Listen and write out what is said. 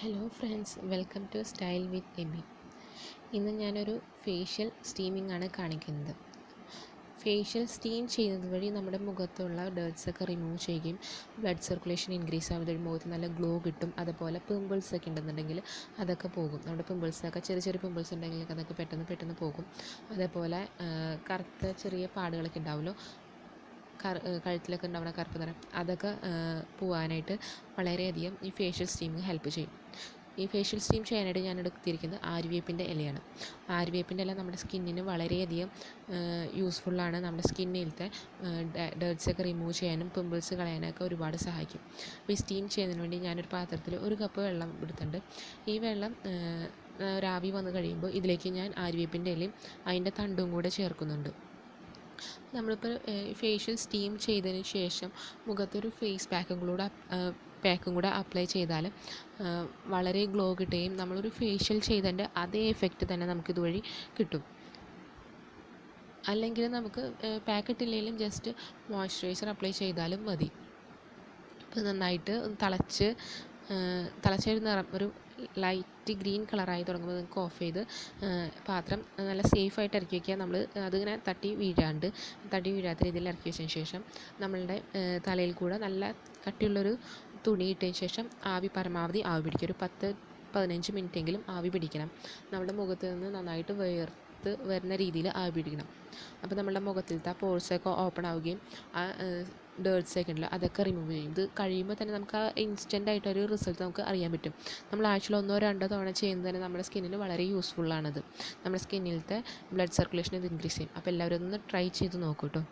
Hello friends, welcome to style with AB. ഇന്ന് ഞാനൊരു facial steaming ആണ് കാണിക്കുന്നത്. ഫേഷ്യൽ സ്റ്റീം ചെയ്യുന്നത് വഴി നമ്മുടെ മുഖത്തുള്ള ഡേർട്സൊക്കെ റിമൂവ് ചെയ്യുകയും ബ്ലഡ് സർക്കുലേഷൻ ഇൻക്രീസ് ആവുന്നത് വഴി മുഖത്ത് നല്ല ഗ്ലോ കിട്ടും. അതുപോലെ പിമ്പിൾസൊക്കെ ഉണ്ടെന്നുണ്ടെങ്കിൽ അതൊക്കെ പോകും. നമ്മുടെ പിമ്പിൾസൊക്കെ ചെറിയ പിമ്പിൾസ് ഉണ്ടെങ്കിൽ അതൊക്കെ പെട്ടെന്ന് പോകും. അതേപോലെ കറുത്ത ചെറിയ പാടുകളൊക്കെ ഉണ്ടാവുമല്ലോ, കഴുത്തിലൊക്കെ ഉണ്ടാവുന്ന കറുപ്പ് നിറം, അതൊക്കെ പോകാനായിട്ട് വളരെയധികം ഈ ഫേഷ്യൽ സ്റ്റീമിങ് ഹെൽപ്പ് ചെയ്യും. ഈ ഫേഷ്യൽ സ്റ്റീം ചെയ്യാനായിട്ട് ഞാൻ എടുത്തിരിക്കുന്നത് ആര്യവേപ്പിൻ്റെ ഇലയാണ്. ആര്യവേപ്പിൻ്റെ ഇല നമ്മുടെ സ്കിന്നിന് വളരെയധികം യൂസ്ഫുള്ളാണ്. നമ്മുടെ സ്കിന്നിലത്തെ ഡേർട്സൊക്കെ റിമൂവ് ചെയ്യാനും പിമ്പിൾസ് കളയാനൊക്കെ ഒരുപാട് സഹായിക്കും. അപ്പോൾ ഈ സ്റ്റീം ചെയ്യുന്നതിന് വേണ്ടി ഞാനൊരു പാത്രത്തിൽ 1 കപ്പ് വെള്ളം എടുത്തിട്ടുണ്ട്. ഈ വെള്ളം രാവി വന്ന് കഴിയുമ്പോൾ ഇതിലേക്ക് ഞാൻ ആര്യവേപ്പിൻ്റെ ഇലയും അതിൻ്റെ തണ്ടും കൂടെ ചേർക്കുന്നുണ്ട്. നമ്മളിപ്പോൾ ഫേഷ്യൽ സ്റ്റീം ചെയ്തതിന് ശേഷം മുഖത്തൊരു ഫേസ് പാക്കും കൂടെ അപ്ലൈ ചെയ്താൽ വളരെ ഗ്ലോ കിട്ടുകയും നമ്മളൊരു ഫേഷ്യൽ ചെയ്തതിൻ്റെ അതേ എഫക്റ്റ് തന്നെ നമുക്കിതുവഴി കിട്ടും. അല്ലെങ്കിൽ നമുക്ക് പാക്ക് ഇട്ടില്ലെങ്കിലും ജസ്റ്റ് മോയ്സ്ചറൈസർ അപ്ലൈ ചെയ്താലും മതി. അപ്പോൾ നന്നായിട്ട് തിളച്ചൊരു നിറം, ഒരു ലൈറ്റ് ഗ്രീൻ കളറായി തുടങ്ങുമ്പോൾ നിങ്ങൾക്ക് ഓഫ് ചെയ്ത് പാത്രം നല്ല സേഫായിട്ട് ഇറക്കി വയ്ക്കുക. നമ്മൾ അതിങ്ങനെ തട്ടി വീഴാത്ത രീതിയിൽ ഇറക്കി വെച്ചതിന് ശേഷം നമ്മളുടെ തലയിൽ കൂടെ നല്ല കട്ടിയുള്ളൊരു തുണി ഇട്ടതിന് ശേഷം പരമാവധി ആവി പിടിക്കുക. ഒരു 10-15 മിനിറ്റെങ്കിലും ആവി പിടിക്കണം. നമ്മുടെ മുഖത്ത് നിന്ന് നന്നായിട്ട് വരുന്ന രീതിയിൽ ആവി പിടിക്കണം. അപ്പോൾ നമ്മുടെ മുഖത്തിലത്തെ പോഴ്സൊക്കെ ഓപ്പൺ ആവുകയും ആ ഡേർട്സൊക്കെ ഉണ്ടല്ലോ അതൊക്കെ റിമൂവ് ചെയ്യും. ഇത് കഴിയുമ്പോൾ തന്നെ നമുക്ക് ആ ഇൻസ്റ്റൻ്റായിട്ടൊരു റിസൾട്ട് നമുക്ക് അറിയാൻ പറ്റും. നമ്മൾ ആഴ്ചയിൽ 1-2 തവണ ചെയ്യുന്നത് തന്നെ നമ്മുടെ സ്കിന്നിന് വളരെ യൂസ്ഫുള്ളാണത്. നമ്മുടെ സ്കിന്നിലത്തെ ബ്ലഡ് സർക്കുലേഷൻ ഇത് ഇൻക്രീസ് ചെയ്യും. അപ്പോൾ എല്ലാവരും ഒന്ന് ട്രൈ ചെയ്ത് നോക്കൂ കേട്ടോ.